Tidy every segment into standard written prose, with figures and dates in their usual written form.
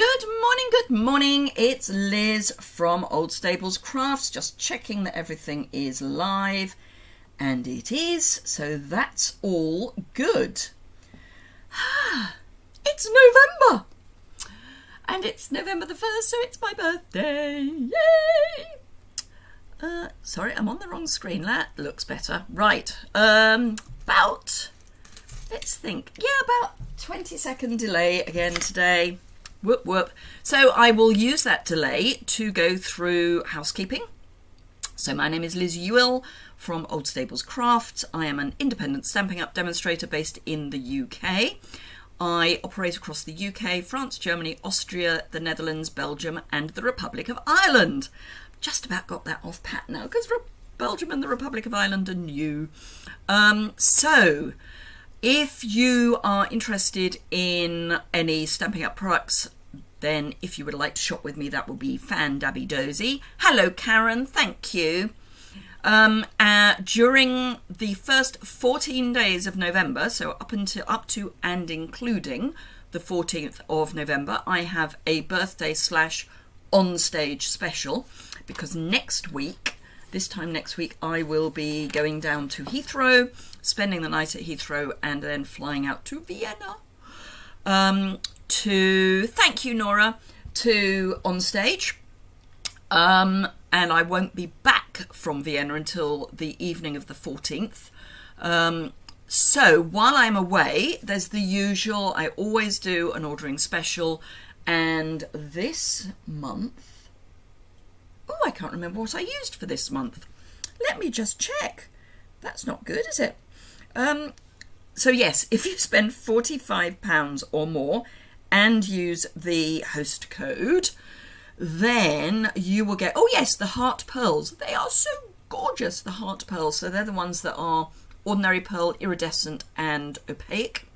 Good morning. It's Liz from Old Stables Crafts, just checking that everything is live, and it is, so that's all good. It's November, and it's November the 1st, so it's my birthday. Yay! Sorry, I'm on the wrong screen. That looks better. Right, about 20-second delay again today. Whoop whoop. So I will use that delay to go through housekeeping. So my name is Liz Yuille from Old Stables Crafts. I am an independent Stampin' Up! Demonstrator based in the UK. I operate across the UK, France, Germany, Austria, the Netherlands, Belgium and the Republic of Ireland. Just about got that off pat now because Belgium and the Republic of Ireland are new. So if you are interested in any Stampin' Up! Products, then if you would like to shop with me, that would be fan-dabby-dozy. Hello, Karen. Thank you. During the first 14 days of November, so up to and including the 14th of November, I have a birthday / on-stage special, because this time next week, I will be going down to Heathrow, spending the night at Heathrow, and then flying out to Vienna thank you, Nora, to on stage. And I won't be back from Vienna until the evening of the 14th. So while I'm away, there's the usual, I always do an ordering special, and this month, I can't remember what I used for this month. Let me just check. That's not good, is it? So yes, if you spend £45 or more and use the host code, then you will get, the heart pearls. They are so gorgeous, the heart pearls. So they're the ones that are ordinary pearl, iridescent and opaque.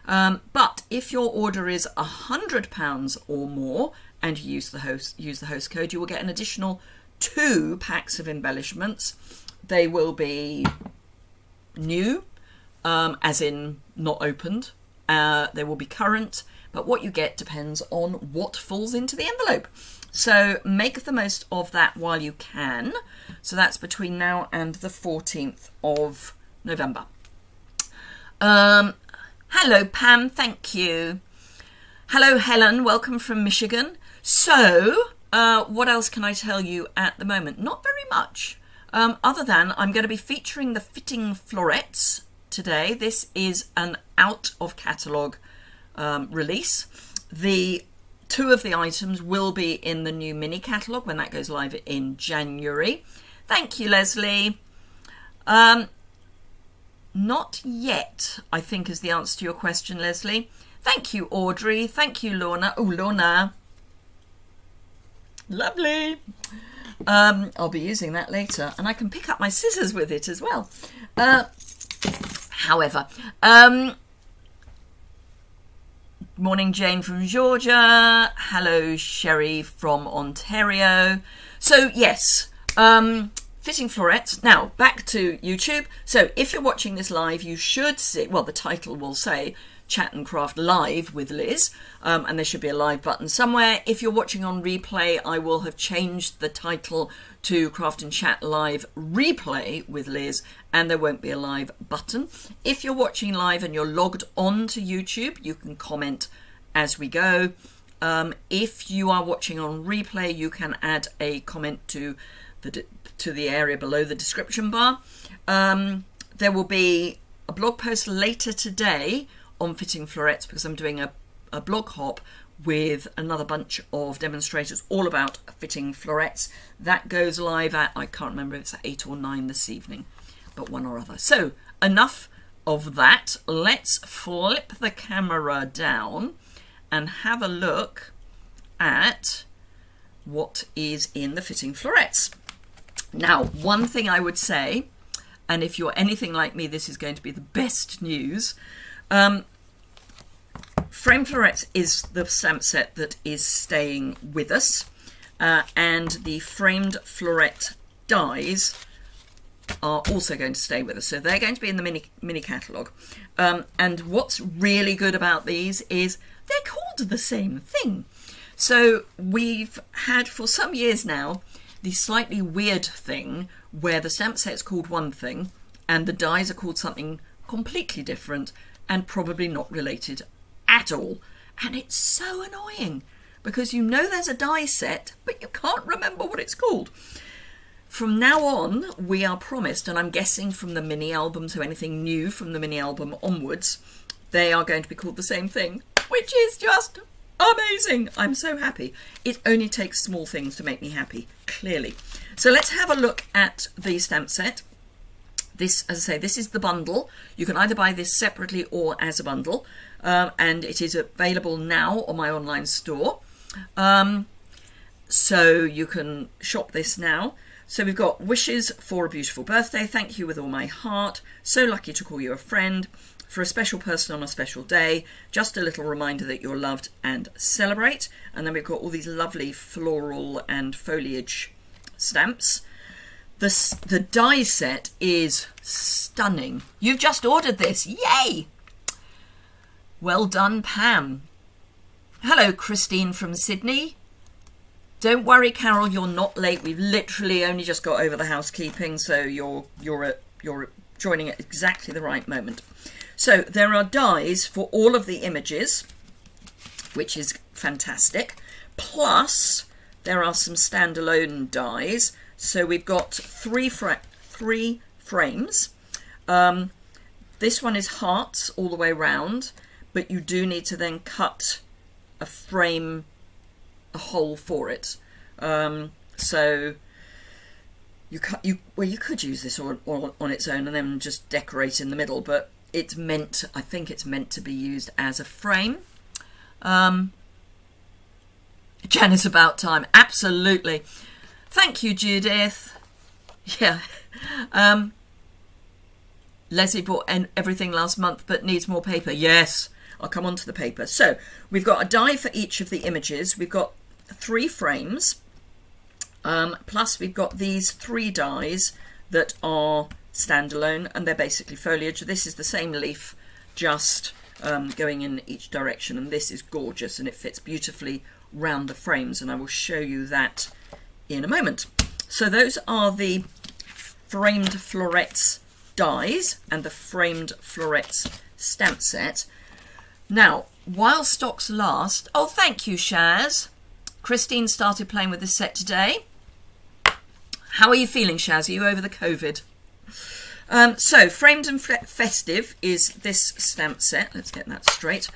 But if your order is £100 or more and you use the host code, you will get an additional 2 packs of embellishments. They will be new, as in not opened. They will be current, but what you get depends on what falls into the envelope. So make the most of that while you can. So that's between now and the 14th of November. Hello, Pam. Thank you. Hello, Helen. Welcome from Michigan. So what else can I tell you at the moment? Not very much. Other than I'm going to be featuring the fitting florets today. This is an out of catalogue release. The 2 of the items will be in the new mini catalogue when that goes live in January. Thank you, Leslie. Not yet, I think, is the answer to your question, Leslie. Thank you, Audrey. Thank you, Lorna. Oh, Lorna. Lovely. I'll be using that later, and I can pick up my scissors with it as well. However, morning, Jane from Georgia. Hello, Sherry from Ontario. So yes, fitting florets. Now back to YouTube. So if you're watching this live, you should see, the title will say Chat and Craft Live with Liz, and there should be a live button somewhere. If you're watching on replay, I will have changed the title to Craft and Chat Live Replay with Liz, and there won't be a live button. If you're watching live and you're logged on to YouTube, you can comment as we go. If you are watching on replay, you can add a comment to the area below the description bar. There will be a blog post later today on fitting florets, because I'm doing a blog hop with another bunch of demonstrators all about fitting florets. That goes live at, I can't remember if it's at 8 or 9 this evening, but one or other. So enough of that. Let's flip the camera down and have a look at what is in the fitting florets. Now, one thing I would say, and if you're anything like me, this is going to be the best news. Frame Florets is the stamp set that is staying with us, and the framed floret dies are also going to stay with us. So they're going to be in the mini catalogue. And what's really good about these is they're called the same thing. So we've had for some years now the slightly weird thing where the stamp set's called one thing and the dies are called something completely different and probably not related at all. And it's so annoying because you know there's a die set, but you can't remember what it's called. From now on, we are promised, and I'm guessing from the mini album, so anything new from the mini album onwards, they are going to be called the same thing, which is just amazing. I'm so happy. It only takes small things to make me happy, clearly. So let's have a look at the stamp set. This, as I say, this is the bundle. You can either buy this separately or as a bundle, and it is available now on my online store. So you can shop this now. So we've got wishes for a beautiful birthday. Thank you with all my heart. So lucky to call you a friend. For a special person on a special day. Just a little reminder that you're loved and celebrate. And then we've got all these lovely floral and foliage stamps. The die set is stunning. You've just ordered this. Yay! Well done, Pam. Hello, Christine from Sydney. Don't worry, Carol, you're not late. We've literally only just got over the housekeeping, so you're joining at exactly the right moment. So there are dies for all of the images, which is fantastic. Plus, there are some standalone dies. So we've got three frames. This one is hearts all the way round, but you do need to then cut a frame, a hole for it. So you could use this on its own and then just decorate in the middle, but I think it's meant to be used as a frame. Jan, it's about time. Absolutely. Thank you, Judith. Yeah. Leslie bought everything last month but needs more paper. Yes, I'll come on to the paper. So we've got a die for each of the images. We've got 3 frames. Plus we've got these 3 dies that are standalone and they're basically foliage. This is the same leaf, just going in each direction, and this is gorgeous and it fits beautifully round the frames, and I will show you that in a moment. So those are the framed florets dies and the framed florets stamp set. Now, while stocks last, oh thank you, Shaz. Christine started playing with this set today. How are you feeling, Shaz? Are you over the COVID? So framed and festive is this stamp set. Let's get that straight.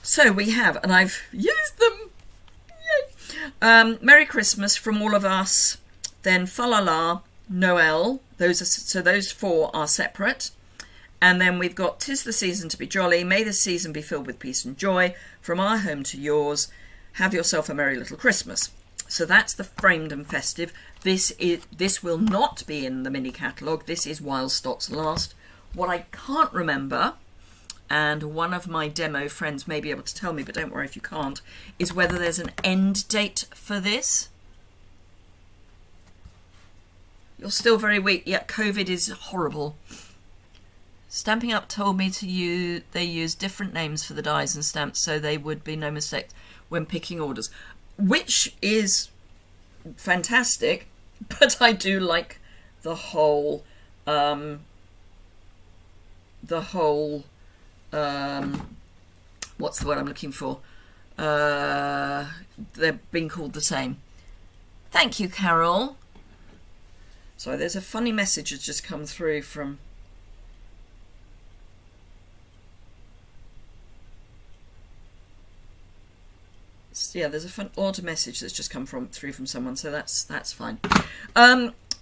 So we have, and I've used them. Yay. Merry Christmas from all of us. Then Fa La La, Noel. Those 4 are separate. And then we've got 'Tis the Season to be Jolly. May the season be filled with peace and joy. From our home to yours. Have yourself a merry little Christmas. So that's the framed and festive. This will not be in the mini catalogue. This is while stocks last. What I can't remember, and one of my demo friends may be able to tell me, but don't worry if you can't, is whether there's an end date for this. You're still very weak. Yeah, COVID is horrible. Stamping Up told me they use different names for the dies and stamps, so they would be no mistake when picking orders, which is fantastic. But I do like the whole what's the word I'm looking for? They're being called the same. Thank you, Carol. Sorry, there's a funny message that's just come through from... Yeah, there's a odd message that's just come through from someone, so that's fine.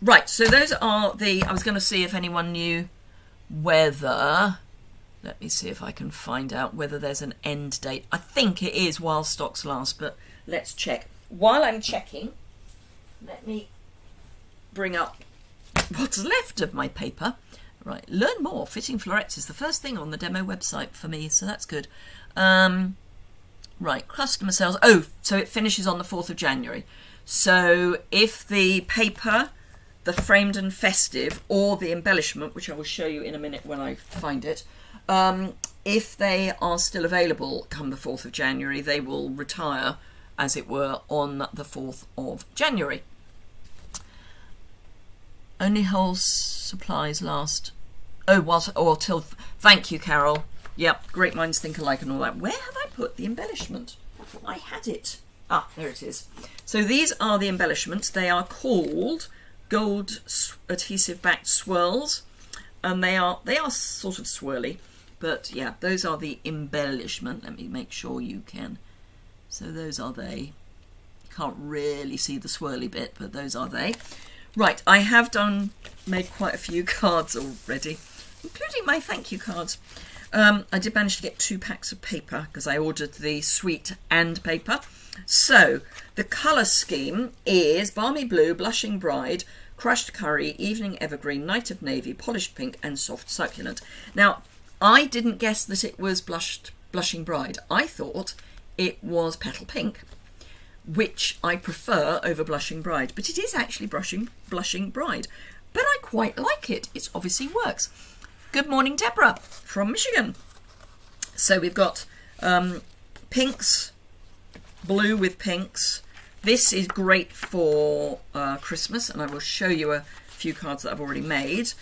Right, so those are I was going to see if anyone knew whether... Let me see if I can find out whether there's an end date. I think it is while stocks last, but let's check. While I'm checking, let me bring up what's left of my paper. Right, learn more. Fitting Florets is the first thing on the demo website for me, so that's good. Right, customer sales. Oh, so it finishes on the 4th of January. So if the paper, the framed and festive, or the embellishment, which I will show you in a minute when I find it, if they are still available come the 4th of January, they will retire as it were, on the 4th of January. Only whole supplies last. Oh, what? Or till. Thank you, Carol. Yep, great minds think alike and all that. Where have I put the embellishment? I had it. Ah, there it is. So these are the embellishments. They are called gold adhesive backed swirls, and they are sort of swirly, but yeah, those are the embellishment. Let me make sure you can. So those are they. You can't really see the swirly bit, but those are they. Right, I have made quite a few cards already, including my thank you cards. I did manage to get 2 packs of paper because I ordered the sweet and paper. So the colour scheme is Balmy Blue, Blushing Bride, Crushed Curry, Evening Evergreen, Night of Navy, Polished Pink and Soft Succulent. Now, I didn't guess that it was Blushing Bride. I thought it was Petal Pink, which I prefer over Blushing Bride. But it is actually Blushing Bride. But I quite like it. It obviously works. Good morning, Deborah from Michigan. So we've got pinks, blue with pinks. This is great for Christmas, and I will show you a few cards that I've already made.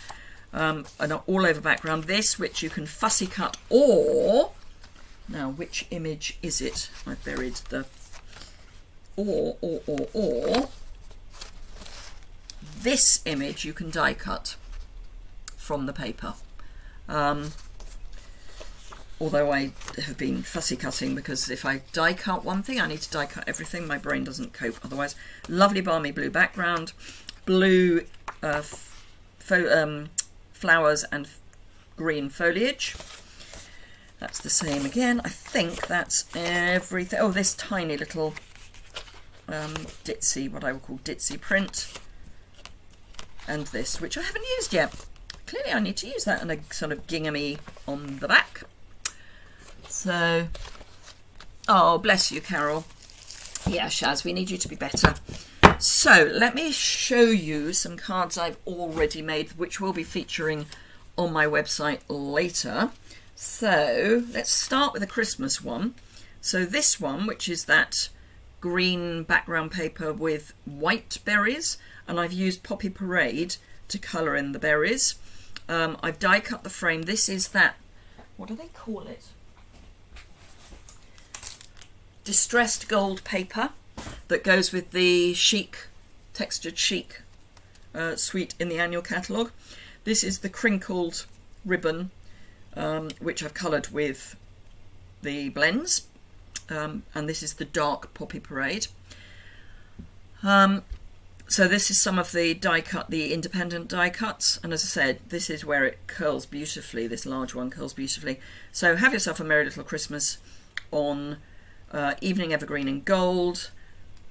An all over background. This, which you can fussy cut, or now which image is it? I buried the or this image you can die cut from the paper. Although I have been fussy cutting, because if I die cut one thing, I need to die cut everything. My brain doesn't cope otherwise. Lovely balmy blue background, blue flowers and green foliage. That's the same again. I think that's everything. Oh, this tiny little ditzy, what I would call ditzy print. And this, which I haven't used yet. Clearly I need to use that, and a sort of ginghamy on the back. So, oh, bless you, Carol. Yeah, Shaz, we need you to be better. So, let me show you some cards I've already made, which will be featuring on my website later. So, let's start with a Christmas one. So this one, which is that green background paper with white berries, and I've used Poppy Parade to colour in the berries. I've die cut the frame. This is that, what do they call it? Distressed gold paper that goes with the chic, textured chic suite in the annual catalogue. This is the crinkled ribbon, which I've coloured with the blends. And this is the dark Poppy Parade. So this is some of the die cut, the independent die cuts, and as I said, this is where it curls beautifully. This large one curls beautifully. So have yourself a merry little Christmas on Evening Evergreen in gold,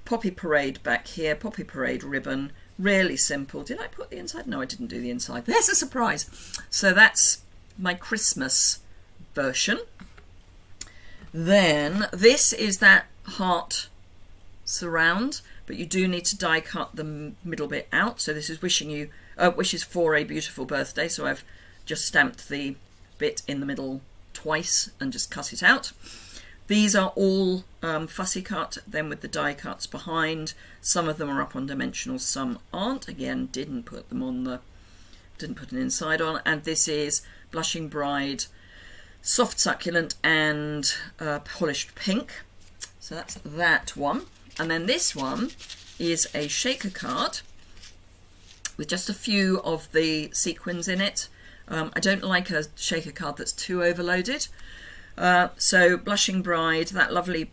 Poppy Parade back here, Poppy Parade ribbon, really simple. Did I put the inside? No, I didn't do the inside. There's a surprise. So that's my Christmas version. Then this is that heart surround, but you do need to die cut the middle bit out. So this is wishes for a beautiful birthday. So I've just stamped the bit in the middle twice and just cut it out. These are all fussy cut, then with the die cuts behind. Some of them are up on dimensional, some aren't. Again, didn't put an inside on. And this is Blushing Bride, Soft Succulent and Polished Pink. So that's that one. And then this one is a shaker card with just a few of the sequins in it. I don't like a shaker card that's too overloaded. So Blushing Bride, that lovely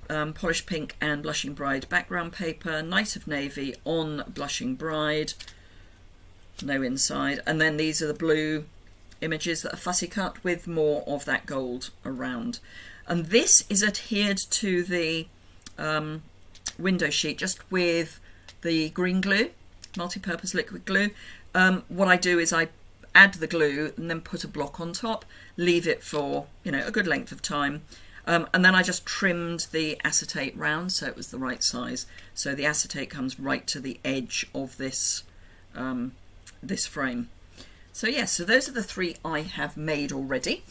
Polished Pink and Blushing Bride background paper, Night of Navy on Blushing Bride, no inside. And then these are the blue images that are fussy cut with more of that gold around. And this is adhered to the window sheet just with the green glue, multi-purpose liquid glue. What I do is I add the glue and then put a block on top, leave it for a good length of time, and then I just trimmed the acetate round so it was the right size. So the acetate comes right to the edge of this this frame. So yes, so those are the three I have made already,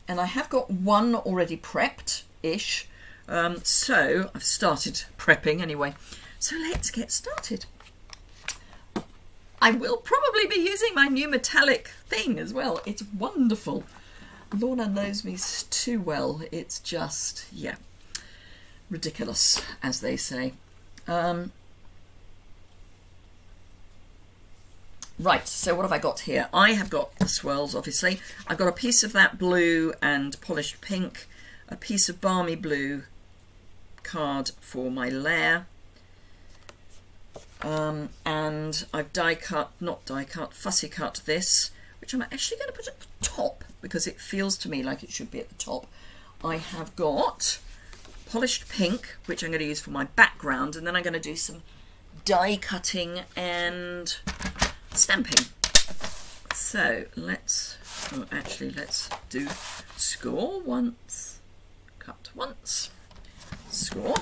and I have got one already prepped-ish. So I've started prepping anyway. So let's get started. I will probably be using my new metallic thing as well. It's wonderful. Lorna knows me too well. It's just, yeah, ridiculous, as they say. Right, so what have I got here? I have got the swirls, obviously. I've got a piece of that blue and polished pink, a piece of balmy blue card for my layer. And I've fussy cut this, which I'm actually going to put at the top because it feels to me like it should be at the top. I have got polished pink, which I'm going to use for my background, and then I'm going to do some die cutting and stamping. So let's do score once, cut once, score.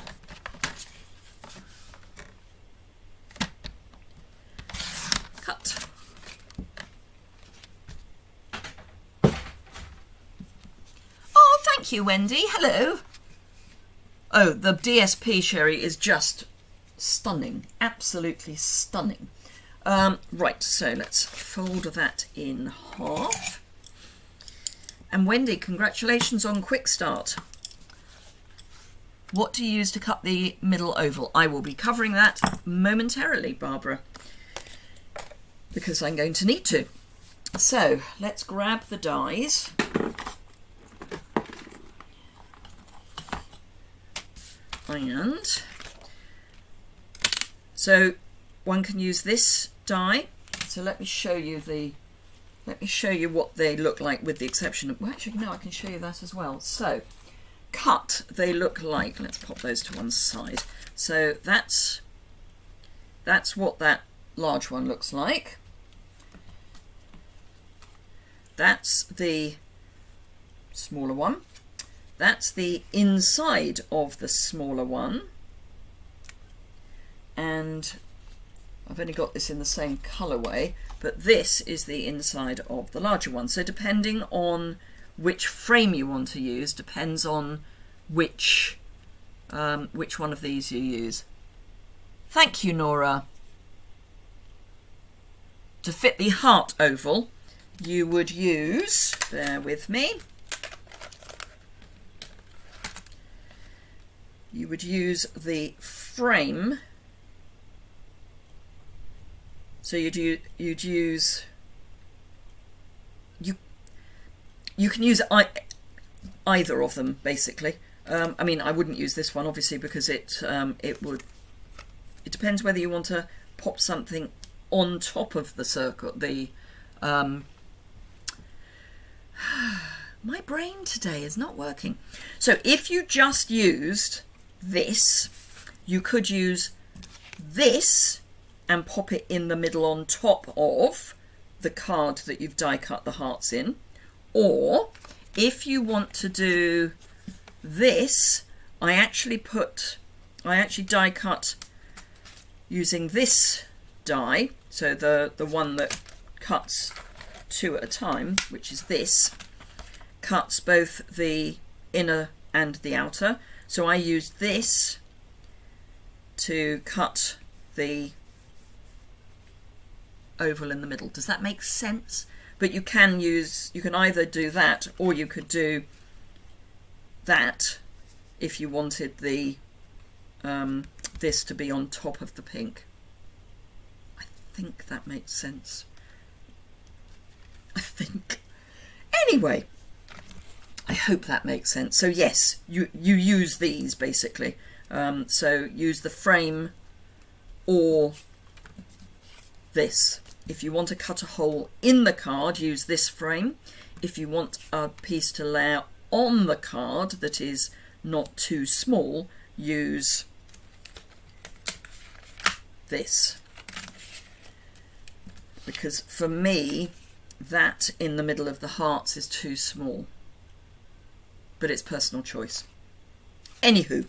Cut. Oh, thank you, Wendy. Hello. Oh, the DSP Sherry is just stunning. Absolutely stunning. Right, so let's fold that in half. And Wendy, congratulations on Quick Start. What do you use to cut the middle oval? I will be covering that momentarily, Barbara, because I'm going to need to. So let's grab the dies. And so one can use this die. So let me show you what they look like, with the exception of, well, actually no, I can show you that as well. So cut, they look like, let's pop those to one side. So that's what that large one looks like. That's the smaller one. That's the inside of the smaller one. And I've only got this in the same colourway, but this is the inside of the larger one. So depending on which frame you want to use, depends on which one of these you use. Thank you, Nora. To fit the heart oval, you would use, bear with me, you would use the frame. So you'd use, you can use either of them basically. I mean, I wouldn't use this one obviously because it depends whether you want to pop something on top of the circle. My brain today is not working. So if you just used this, you could use this and pop it in the middle on top of the card that you've die cut the hearts in. Or if you want to do this, I actually die cut using this die, so the one that cuts two at a time, which is this, cuts both the inner and the outer. So I used this to cut the oval in the middle. Does that make sense? But you can either do that, or you could do that if you wanted the this to be on top of the pink. I think that makes sense. I think. Anyway, I hope that makes sense. So yes, you use these basically. So use the frame or this. If you want to cut a hole in the card, use this frame. If you want a piece to layer on the card that is not too small, use this. Because for me, that in the middle of the hearts is too small. But it's personal choice. Anywho,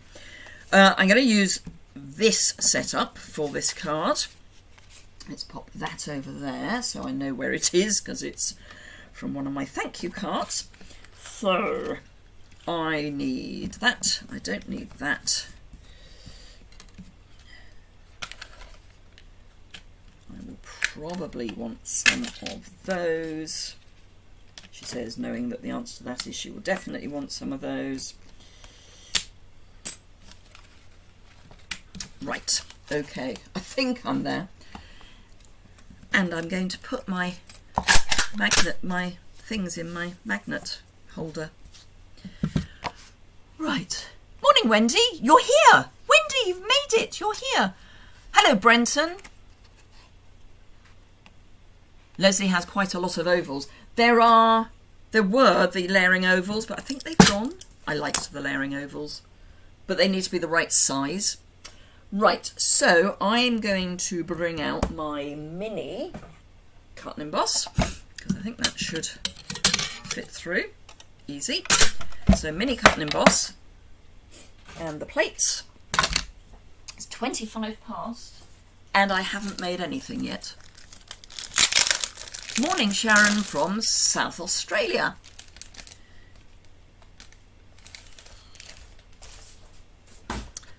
I'm going to use this setup for this card. Let's pop that over there so I know where it is, because it's from one of my thank you cards. So I need that. I don't need that. I will probably want some of those. She says, knowing that the answer to that is she will definitely want some of those. Right, okay, I think I'm there. And I'm going to put my things in my magnet holder. Right. Morning, Wendy. You're here. Wendy, you've made it. You're here. Hello, Brenton. Leslie has quite a lot of ovals. There were the layering ovals, but I think they've gone. I liked the layering ovals, but they need to be the right size. Right, so I'm going to bring out my mini cut and emboss, because I think that should fit through. Easy. So mini cut and emboss, and the plates. It's 25 past, and I haven't made anything yet. Morning, Sharon from South Australia.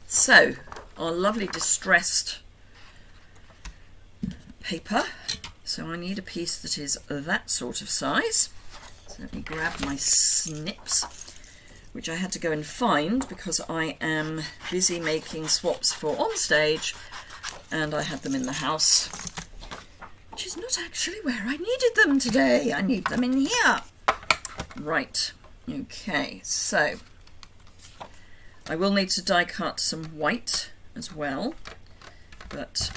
So, our lovely distressed paper. So I need a piece that is that sort of size. So let me grab my snips, which I had to go and find because I am busy making swaps for on stage, and I had them in the house, which is not actually where I needed them today. I need them in here. Right, okay, so I will need to die cut some white as well, but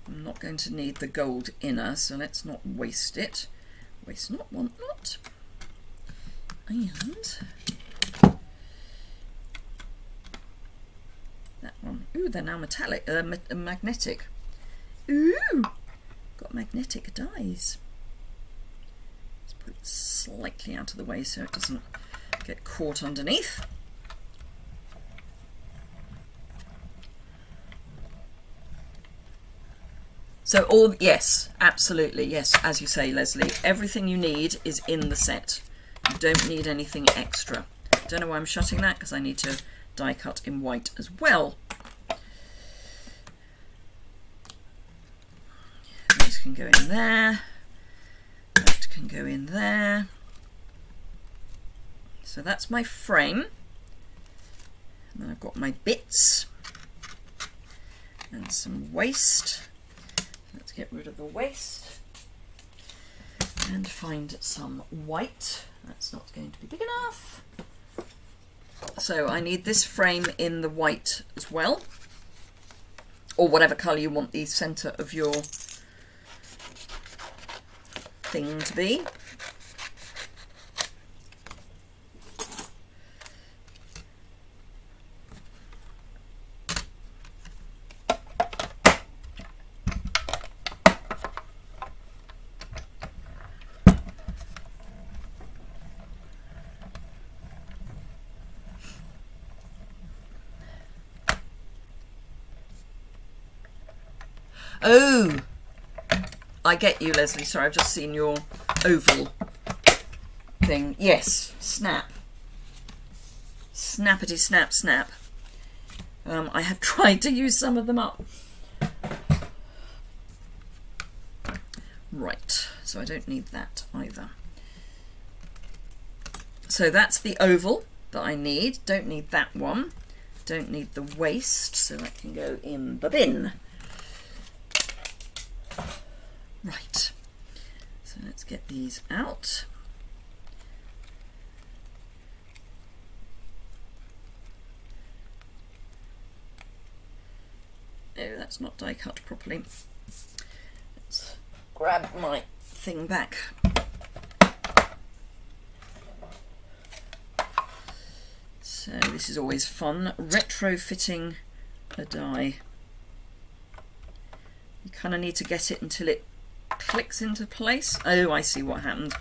I'm not going to need the gold inner, so let's not waste it. Waste not, want not. And that one. Ooh, they're now metallic, magnetic. Ooh, got magnetic dies. Let's put it slightly out of the way so it doesn't get caught underneath. So all, yes, absolutely, yes, as you say, Leslie, everything you need is in the set. You don't need anything extra. Don't know why I'm shutting that, because I need to die cut in white as well. This can go in there. That can go in there. So that's my frame. And then I've got my bits and some waste. Let's get rid of the waste and find some white. That's not going to be big enough. So I need this frame in the white as well, or whatever colour you want the centre of your thing to be. Oh, I get you, Leslie. Sorry, I've just seen your oval thing. Yes, snap. Snappity snap snap. I have tried to use some of them up. Right, so I don't need that either. So that's the oval that I need. Don't need that one. Don't need the waste, so that can go in the bin. Right, so let's get these out. Oh, that's not die cut properly. Let's grab my thing back. So this is always fun, retrofitting a die. You kind of need to get it until it clicks into place. Oh, I see what happened.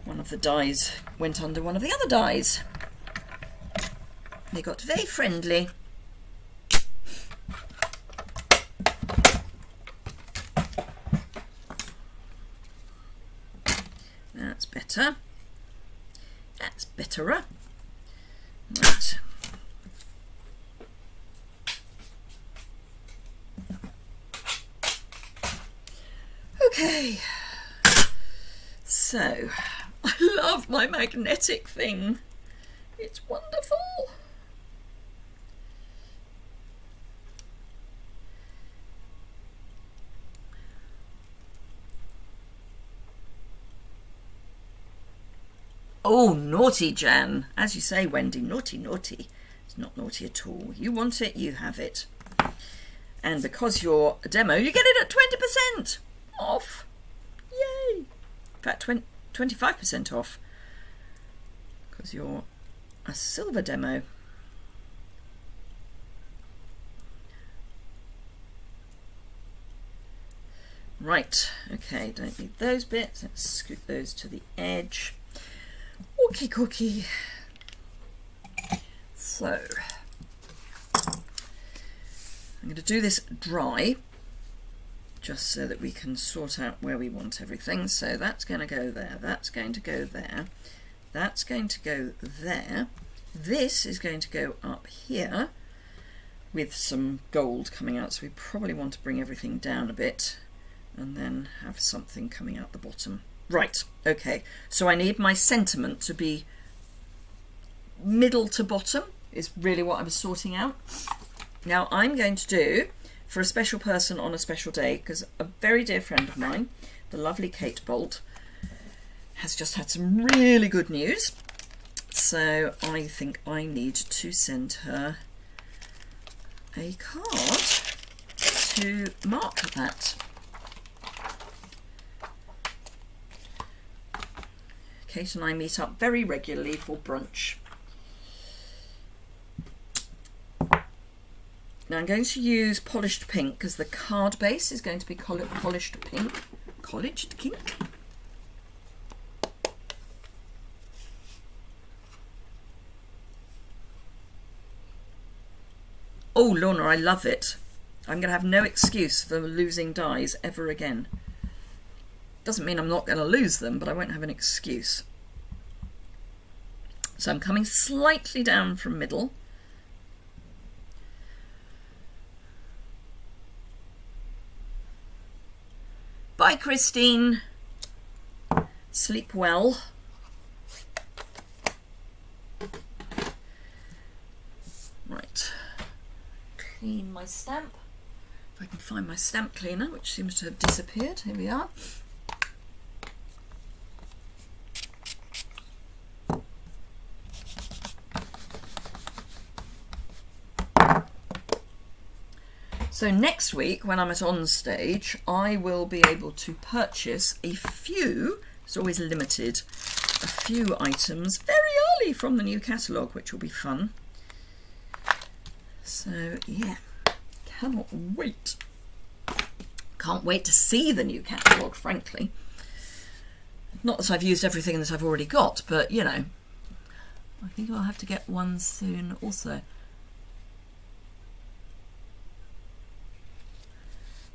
One of the dies went under one of the other dies. They got very friendly. That's better. That's betterer. Right. Okay. So, I love my magnetic thing. It's wonderful. Oh, naughty Jan. As you say, Wendy, naughty, naughty. It's not naughty at all. You want it, you have it. And because you're a demo, you get it at 20% off. Yay. In fact, 25% off. Because you're a silver demo. Right, okay, don't need those bits. Let's scoot those to the edge. Ookie cookie. So, I'm going to do this dry, just so that we can sort out where we want everything. So that's going to go there, that's going to go there, that's going to go there. This is going to go up here with some gold coming out, so we probably want to bring everything down a bit and then have something coming out the bottom. Right, okay, so I need my sentiment to be middle to bottom is really what I was sorting out. Now I'm going to do, for a special person on a special day, because a very dear friend of mine, the lovely Kate Bolt, has just had some really good news. So I think I need to send her a card to mark that. Kate and I meet up very regularly for brunch. Now I'm going to use polished pink because the card base is going to be polished pink. Polished pink? Oh, Lorna, I love it. I'm going to have no excuse for losing dies ever again. Doesn't mean I'm not going to lose them, but I won't have an excuse. So I'm coming slightly down from middle. Bye, Christine. Sleep well. Right. Clean my stamp. If I can find my stamp cleaner, which seems to have disappeared. Here we are. So next week, when I'm at On Stage, I will be able to purchase a few, it's always limited, a few items very early from the new catalogue, which will be fun. So yeah, cannot wait. Can't wait to see the new catalogue, frankly. Not that I've used everything that I've already got, but you know, I think I'll have to get one soon also.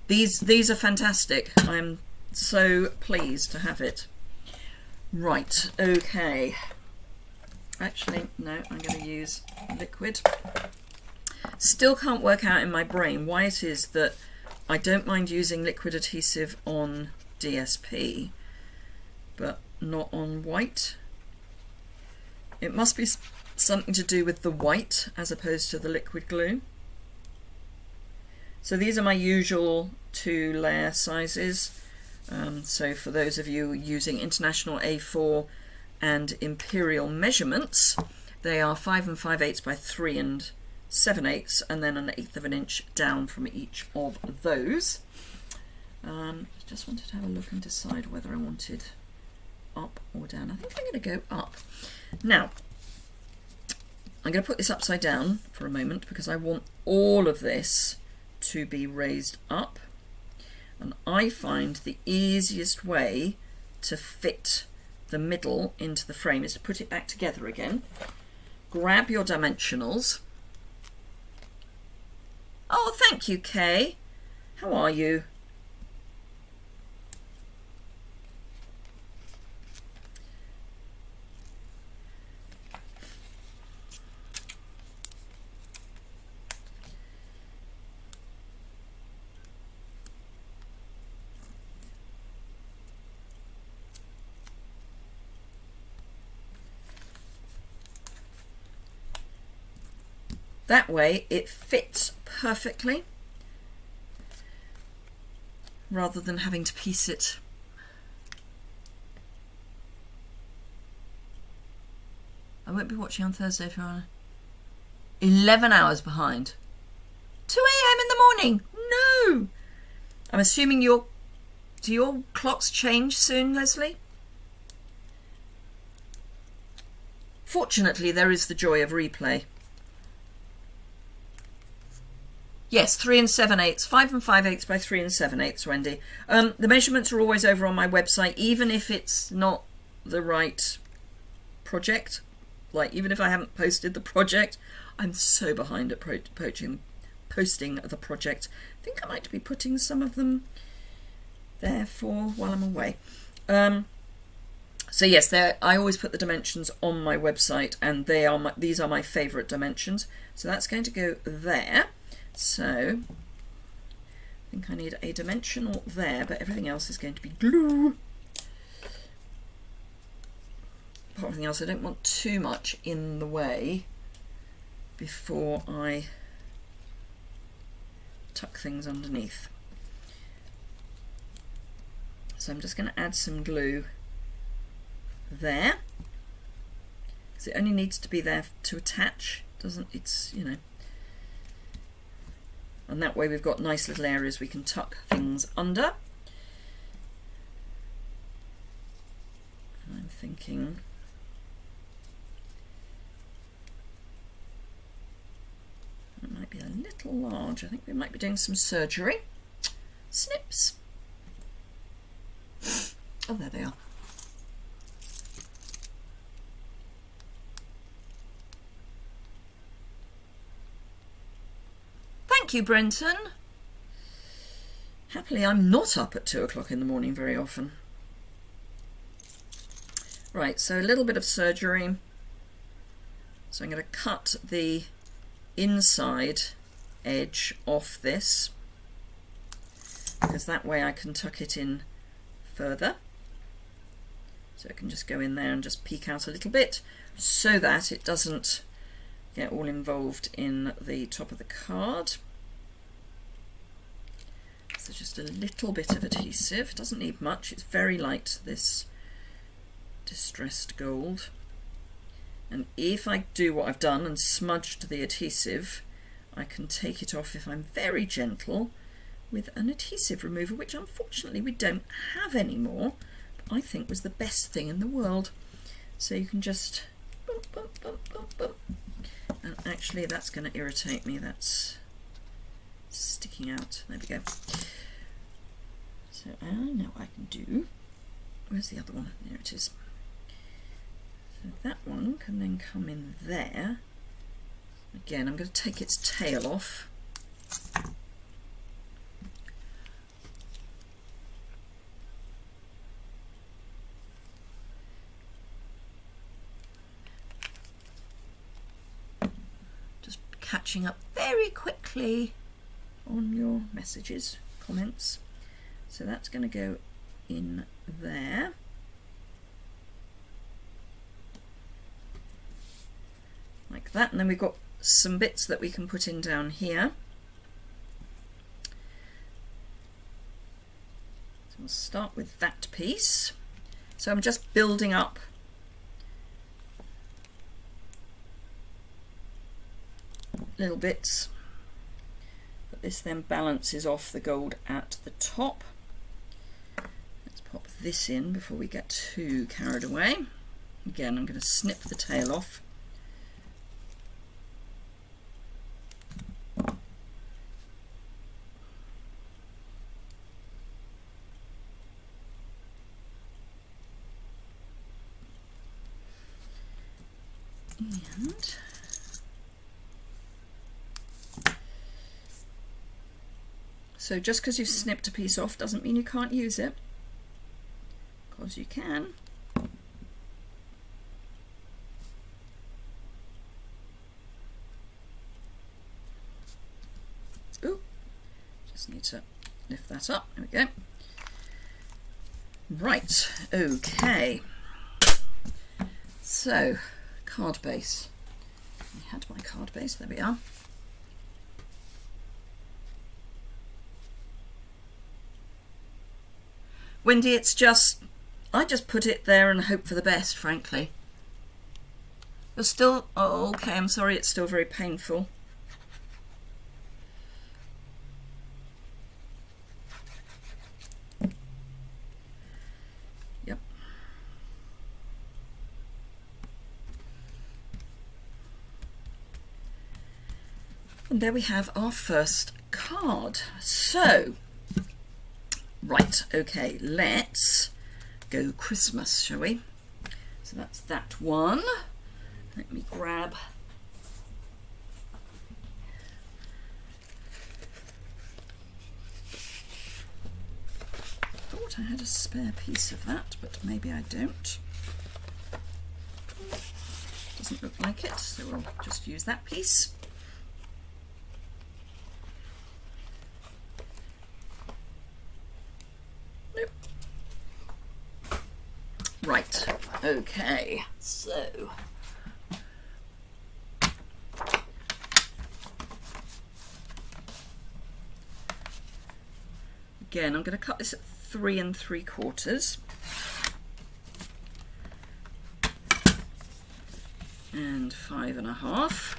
These are fantastic. I'm so pleased to have it. Right, okay. Actually, no, I'm going to use liquid. Still can't work out in my brain why it is that I don't mind using liquid adhesive on DSP, but not on white. It must be something to do with the white as opposed to the liquid glue. So these are my usual 2-layer sizes. So for those of you using International A4 and Imperial measurements, they are 5 5/8 by 3 7/8, and then 1/8 of an inch down from each of those. Just wanted to have a look and decide whether I wanted up or down. I think I'm going to go up. Now, I'm going to put this upside down for a moment because I want all of this to be raised up, and I find the easiest way to fit the middle into the frame is to put it back together again, grab your dimensionals. Oh, thank you, Kay. How are you? That way it fits perfectly rather than having to piece it. I won't be watching on Thursday if you're on 11 hours behind. 2 a.m. in the morning. No. I'm assuming do your clocks change soon, Leslie? Fortunately, there is the joy of replay. Yes, 3 7/8, 5 5/8 by 3 7/8, Wendy. The measurements are always over on my website, even if it's not the right project. Like, even if I haven't posted the project, I'm so behind at posting the project. I think I might be putting some of them there for while I'm away. So yes, I always put the dimensions on my website, and these are my favourite dimensions. So that's going to go there. So I think I need a dimensional there, but everything else is going to be glue. Apart from everything else, I don't want too much in the way before I tuck things underneath. So I'm just going to add some glue there, because it only needs to be there to attach. And that way we've got nice little areas we can tuck things under. And I'm thinking it might be a little large. I think we might be doing some surgery. Snips. Oh, there they are. Thank you, Brenton. Happily, I'm not up at 2 o'clock in the morning very often. Right, so a little bit of surgery. So I'm going to cut the inside edge off this, because that way I can tuck it in further. So it can just go in there and just peek out a little bit, so that it doesn't get all involved in the top of the card. So just a little bit of adhesive, doesn't need much, it's very light, this distressed gold. And if I do what I've done and smudged the adhesive, I can take it off, if I'm very gentle, with an adhesive remover, which unfortunately we don't have anymore, but I think was the best thing in the world. So you can just bump, bump, bump, bump, bump. And actually that's going to irritate me, that's sticking out. There we go. So I know what I can do. Where's the other one? There it is. So that one can then come in there. Again, I'm going to take its tail off. Just catching up very quickly on your messages, comments. So that's going to go in there. Like that, and then we've got some bits that we can put in down here. So we'll start with that piece. So I'm just building up little bits, but this then balances off the gold at the top. Let's pop this in before we get too carried away. Again, I'm going to snip the tail off. And so just because you've snipped a piece off doesn't mean you can't use it, because you can. Ooh, just need to lift that up. There we go. Right, okay. So, card base. I had my card base, there we are. Wendy, it's just, I just put it there and hope for the best, frankly. You're still, oh, okay, I'm sorry, it's still very painful. Yep. And there we have our first card. So, right, okay, let's go Christmas, shall we? So that's that one. Let me grab. Thought I had a spare piece of that, but maybe I don't. Doesn't look like it, so we'll just use that piece. Nope. Right, okay, so again, I'm going to cut this at 3 3/4 and 5 1/2.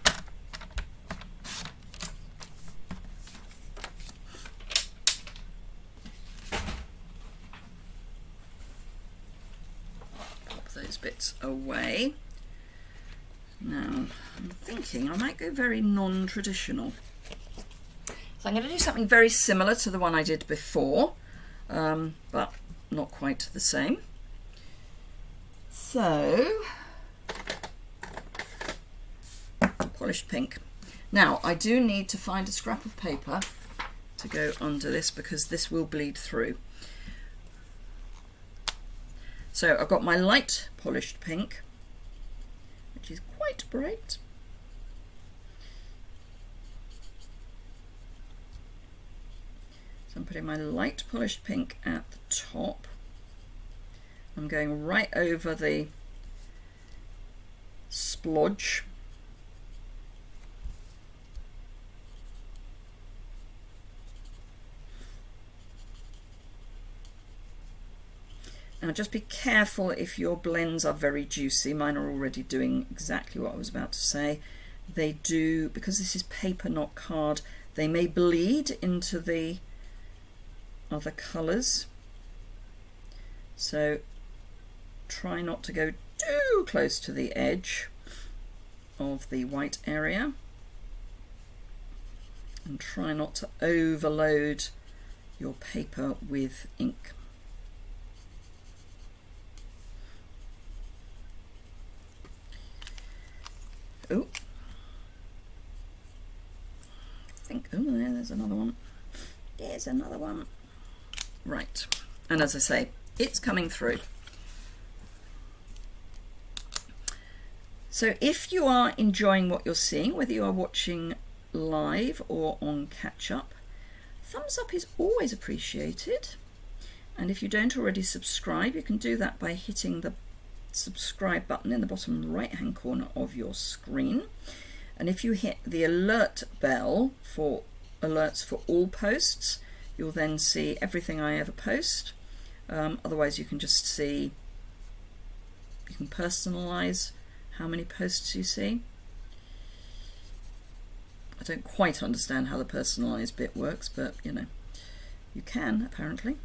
Pop those bits away. Now, I'm thinking I might go very non-traditional. So I'm going to do something very similar to the one I did before, but not quite the same. So, polished pink. Now, I do need to find a scrap of paper to go under this because this will bleed through. So I've got my light polished pink, which is quite bright. So I'm putting my light polished pink at the top. I'm going right over the splodge. Now just be careful if your blends are very juicy. Mine are already doing exactly what I was about to say. They do, because this is paper not card, they may bleed into the other colours, so try not to go too close to the edge of the white area and try not to overload your paper with ink. Oh, I think, oh, there's another one. There's another one. Right, and as I say, it's coming through. So if you are enjoying what you're seeing, whether you are watching live or on catch up, thumbs up is always appreciated. And if you don't already subscribe, you can do that by hitting the subscribe button in the bottom right hand corner of your screen. And if you hit the alert bell for alerts for all posts, you'll then see everything I ever post. Otherwise you can just see, you can personalize how many posts you see. I don't quite understand how the personalized bit works, but you know, you can apparently.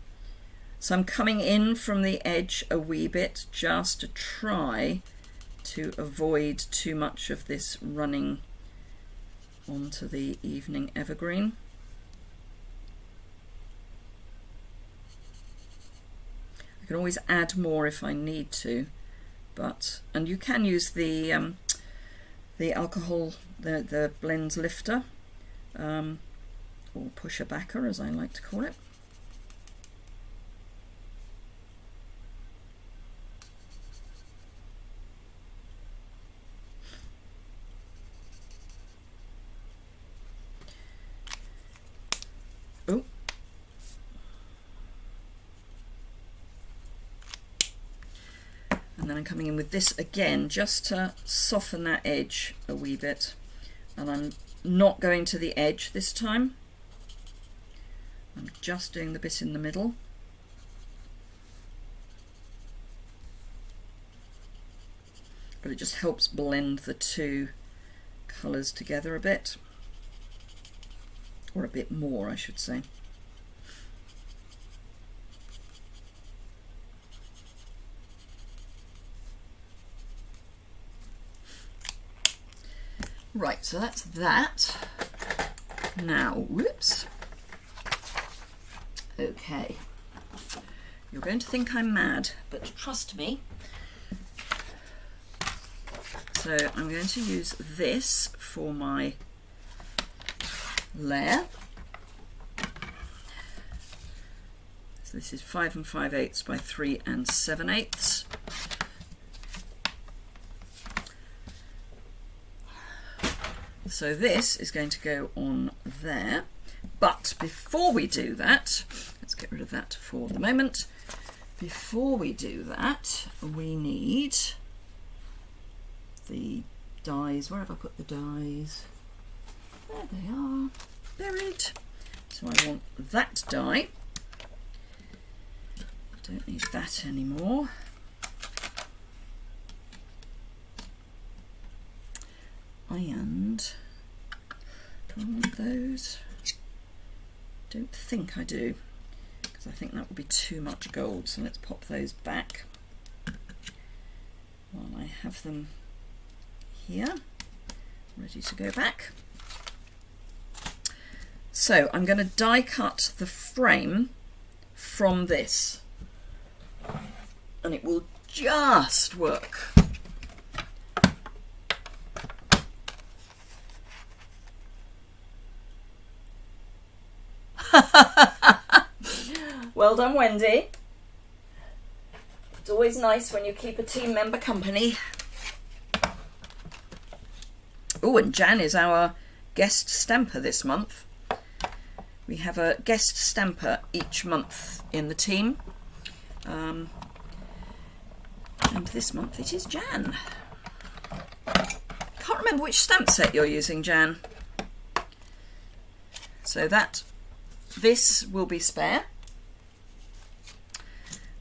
So I'm coming in from the edge a wee bit just to try to avoid too much of this running onto the evening evergreen. I can always add more if I need to, but, and you can use the alcohol, the blends lifter, or pusher backer as I like to call it. Oh. And then I'm coming in with this again just to soften that edge a wee bit, and I'm not going to the edge this time. I'm just doing the bit in the middle. but it just helps blend the two colours together a bit, or a bit more I should say. Right, so that's that. Now, whoops. Okay. You're going to think I'm mad, but trust me. So I'm going to use this for my layer. So this is 5 5/8 by 3 7/8. So this is going to go on there, but before we do that, let's get rid of that for the moment. Before we do that, we need the dies. Where have I put the dies? There they are, buried. So I want that die. Don't need that anymore. And do I want those? Don't think I do, because I think that would be too much gold. So let's pop those back while I have them here, ready to go back. So I'm going to die cut the frame from this, and it will just work. Well done, Wendy. It's always nice when you keep a team member company. Oh, and Jan is our guest stamper this month. We have a guest stamper each month in the team. And this month it is Jan. Can't remember which stamp set you're using, Jan. So this will be spare.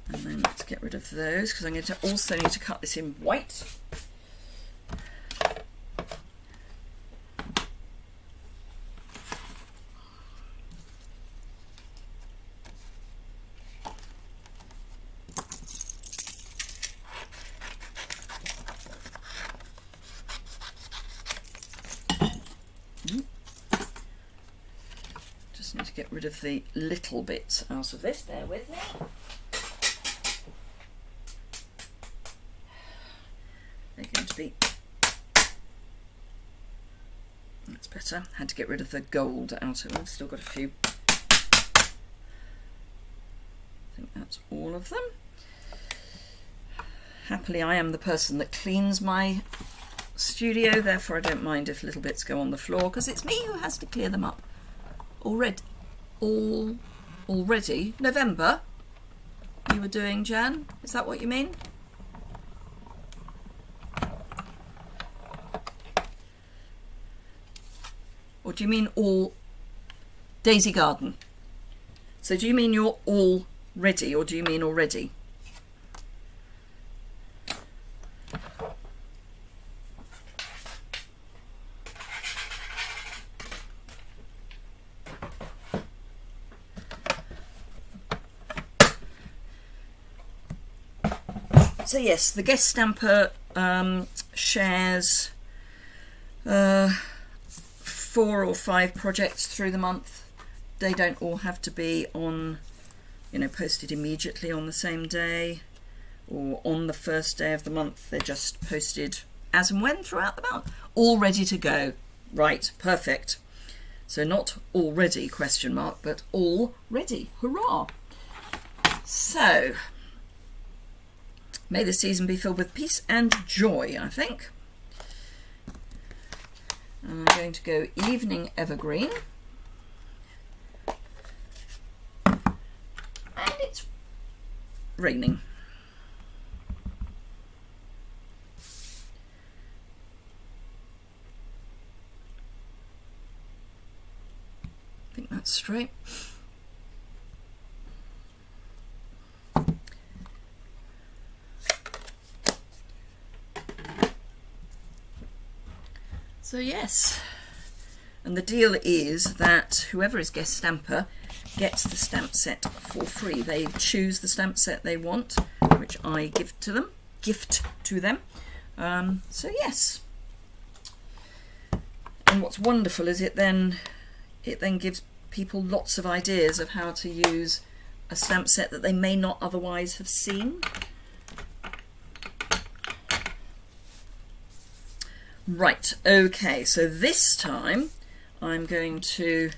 And then let's get rid of those, because I'm going to also need to cut this in white. Just need to get rid of the little bits out of this, bear with me. They're going to be, that's better. Had to get rid of the gold out of it. I've still got a few. I think that's all of them. Happily, I am the person that cleans my studio, therefore I don't mind if little bits go on the floor, because it's me who has to clear them up. Already? November? You were doing, Jan? Is that what you mean? Or do you mean all Daisy Garden? So do you mean you're all ready, or do you mean already? So yes, the guest stamper shares 4 or 5 projects through the month. They don't all have to be on, posted immediately on the same day or on the first day of the month. They're just posted as and when throughout the month, all ready to go. Right, perfect. So not already question mark, but all ready. Hurrah! So may the season be filled with peace and joy, I think. And I'm going to go Evening Evergreen. And it's raining. I think that's straight. So yes, and the deal is that whoever is guest stamper gets the stamp set for free. They choose the stamp set they want, which I gift to them. So yes, and what's wonderful is it then gives people lots of ideas of how to use a stamp set that they may not otherwise have seen. Right, okay, so this time I'm going to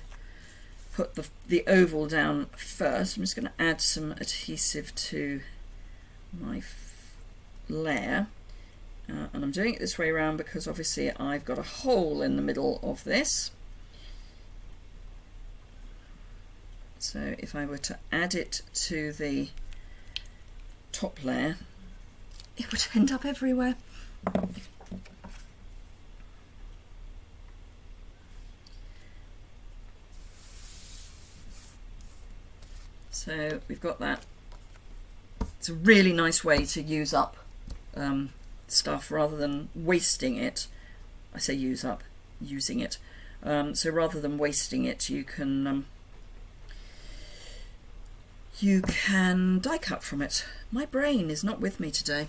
put the oval down first. I'm just going to add some adhesive to my layer, and I'm doing it this way around because obviously I've got a hole in the middle of this. So if I were to add it to the top layer, it would end up everywhere. So we've got that. It's a really nice way to use up stuff rather than wasting it. I say use up, using it. So rather than wasting it, you can die cut from it. My brain is not with me today.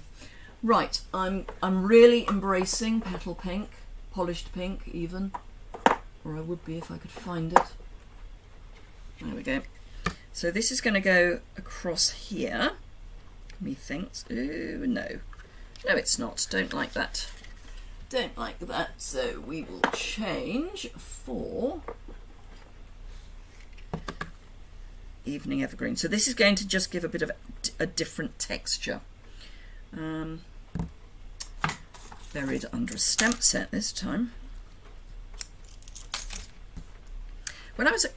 Right, I'm really embracing petal pink, polished pink even, or I would be if I could find it. There we go. So this is going to go across here, methinks. Ooh, no, it's not. Don't like that. Don't like that. So we will change for Evening Evergreen. So this is going to just give a bit of a different texture. Buried under a stamp set this time. When I was at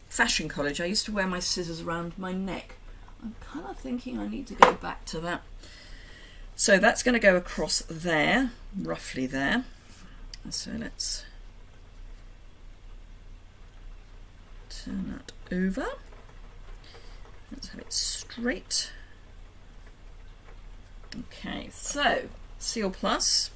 fashion college, I used to wear my scissors around my neck. I'm kind of thinking I need to go back to that. So that's going to go across there, roughly there. So let's turn that over. Let's have it straight. Okay, so Seal Plus.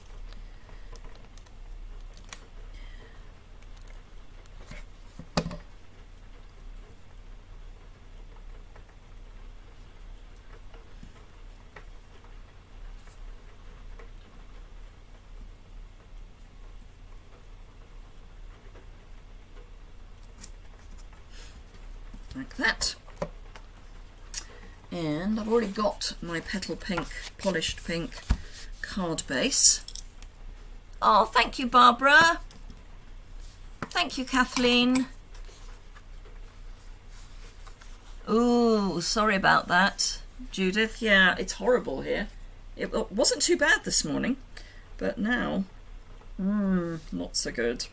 Like that. And I've already got my petal pink, polished pink card base. Oh, thank you, Barbara. Thank you, Kathleen. Ooh, sorry about that, Judith. Yeah, it's horrible here. It wasn't too bad this morning, but now, not so good.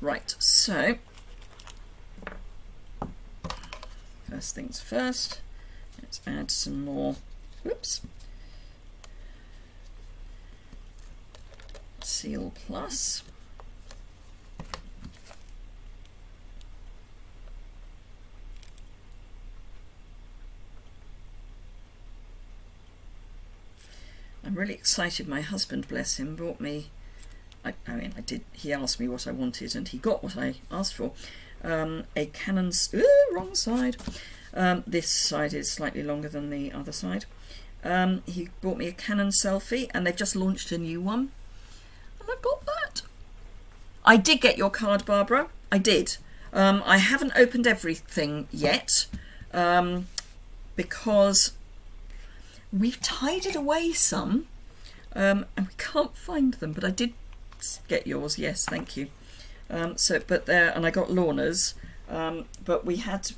Right, so first things first, let's add some more, Seal Plus. I'm really excited. My husband, bless him, bought me, he asked me what I wanted and he got what I asked for. A Canon, wrong side. This side is slightly longer than the other side. He bought me a Canon selfie and they've just launched a new one. And I've got that. I did get your card, Barbara. I did. I haven't opened everything yet because we've tidied away some and we can't find them, but I did get yours. Yes, thank you. But there, and I got Lorna's, but we had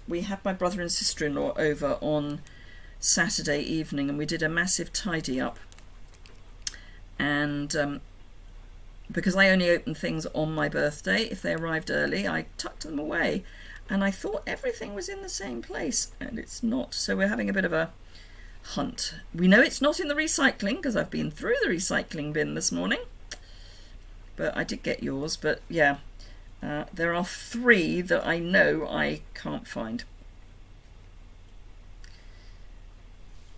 my brother and sister-in-law over on Saturday evening and we did a massive tidy up, and because I only open things on my birthday, if they arrived early I tucked them away and I thought everything was in the same place and it's not, so we're having a bit of a hunt. We know it's not in the recycling because I've been through the recycling bin this morning, but I did get yours. But yeah, there are 3 that I know I can't find,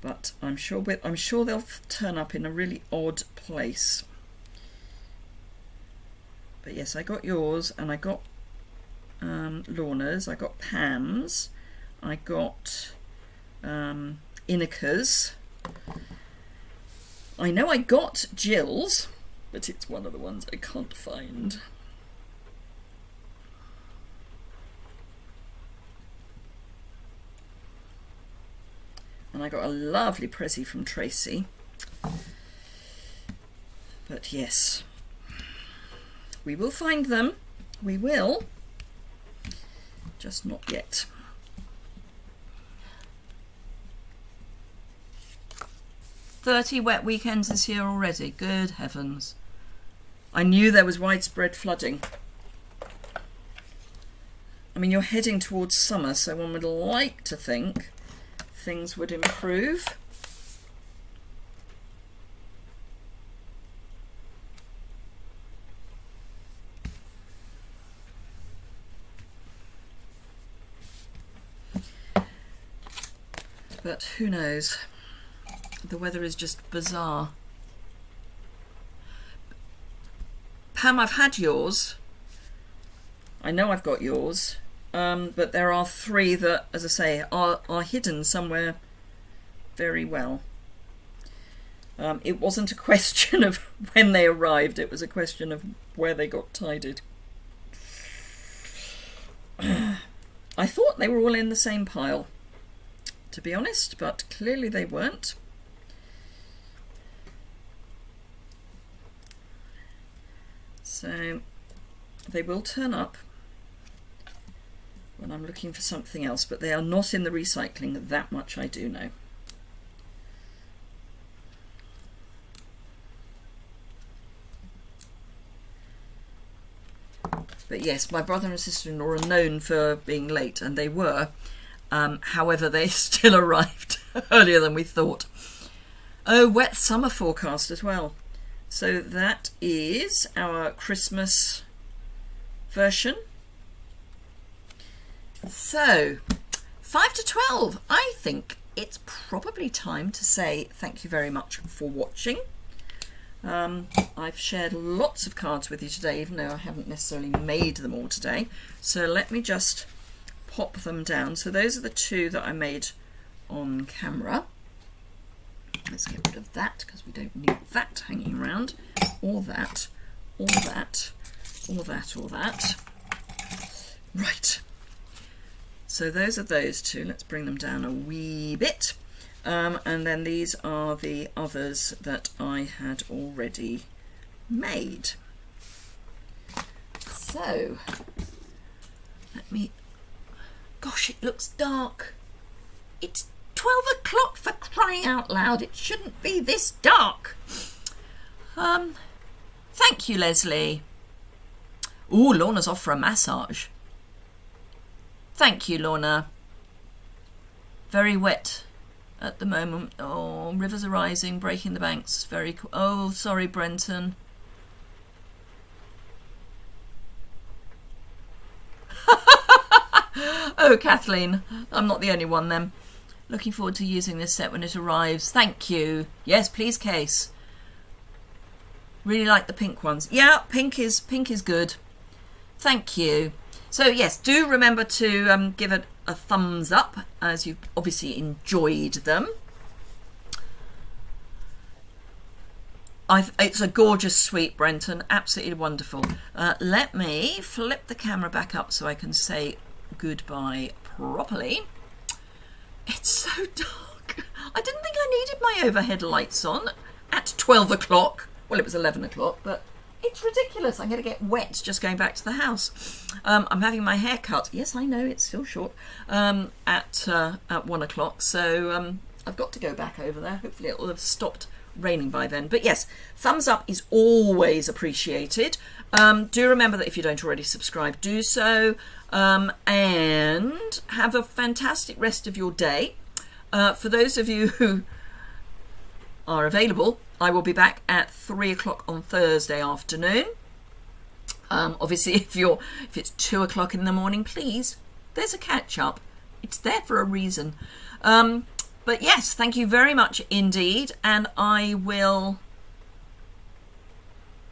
but I'm sure they'll turn up in a really odd place. But yes, I got yours, and I got Lorna's, I got Pam's, I got Inika's. I know I got Jill's, but it's one of the ones I can't find. And I got a lovely Prezi from Tracy. But yes, we will find them. We will. Just not yet. "30 wet weekends this year already. Good heavens. I knew there was widespread flooding. I mean, you're heading towards summer, so one would like to think things would improve. But who knows? The weather is just bizarre. Pam, I've had yours. I know I've got yours. But there are 3 that, as I say, are hidden somewhere very well. It wasn't a question of when they arrived, it was a question of where they got tidied. I thought they were all in the same pile, to be honest, but clearly they weren't. So they will turn up when I'm looking for something else, but they are not in the recycling, that much I do know. But yes, my brother and sister-in-law are known for being late, and they were. However, they still arrived earlier than we thought. Oh, wet summer forecast as well. So that is our Christmas version. So, 5 to 12. I think it's probably time to say thank you very much for watching. I've shared lots of cards with you today, even though I haven't necessarily made them all today. So let me just pop them down. So those are the 2 that I made on camera. Let's get rid of that because we don't need that hanging around. Or that, or that, or that, or that. Right. So those are those 2. Let's bring them down a wee bit. And then these are the others that I had already made. So, let me... Gosh, it looks dark. It's 12 o'clock, for crying out loud. It shouldn't be this dark. Thank you, Leslie. Ooh, Lorna's off for a massage. Thank you, Lorna. Very wet at the moment. Oh, rivers are rising, breaking the banks. Very cool. Oh, sorry, Brenton. Oh, Kathleen, I'm not the only one then. Looking forward to using this set when it arrives. Thank you. Yes, please, Case. Really like the pink ones. Yeah, pink is good. Thank you. So yes, do remember to give it a thumbs up as you've obviously enjoyed them. It's a gorgeous suite, Brenton. Absolutely wonderful. Let me flip the camera back up so I can say goodbye properly. It's so dark. I didn't think I needed my overhead lights on at 12 o'clock. Well, it was 11 o'clock, but it's ridiculous. I'm going to get wet just going back to the house. I'm having my hair cut. Yes, I know, it's still short. At 1 o'clock. So I've got to go back over there. Hopefully it will have stopped raining by then. But yes, thumbs up is always appreciated. Do remember that if you don't already subscribe, do so. And have a fantastic rest of your day. For those of you who are available, I will be back at 3 o'clock on Thursday afternoon. Obviously, if it's 2 o'clock in the morning, please, there's a catch up. It's there for a reason. But yes, thank you very much indeed, and I will...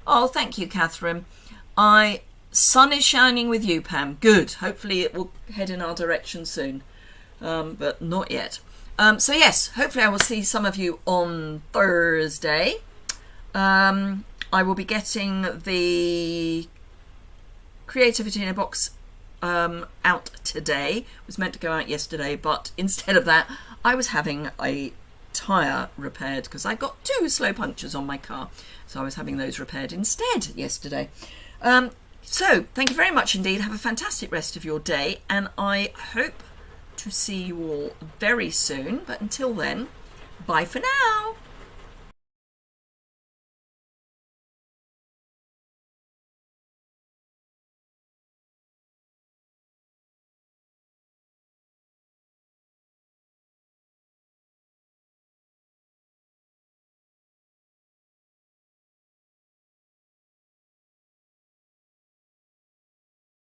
Oh, thank you, Catherine. Sun is shining with you, Pam. Good. Hopefully it will head in our direction soon, but not yet. So yes, hopefully I will see some of you on Thursday. I will be getting the Creativity in a Box out today. It was meant to go out yesterday, but instead of that, I was having a tyre repaired because I got 2 slow punctures on my car. So I was having those repaired instead yesterday. So thank you very much indeed. Have a fantastic rest of your day, and I hope to see you all very soon. But until then, bye for now.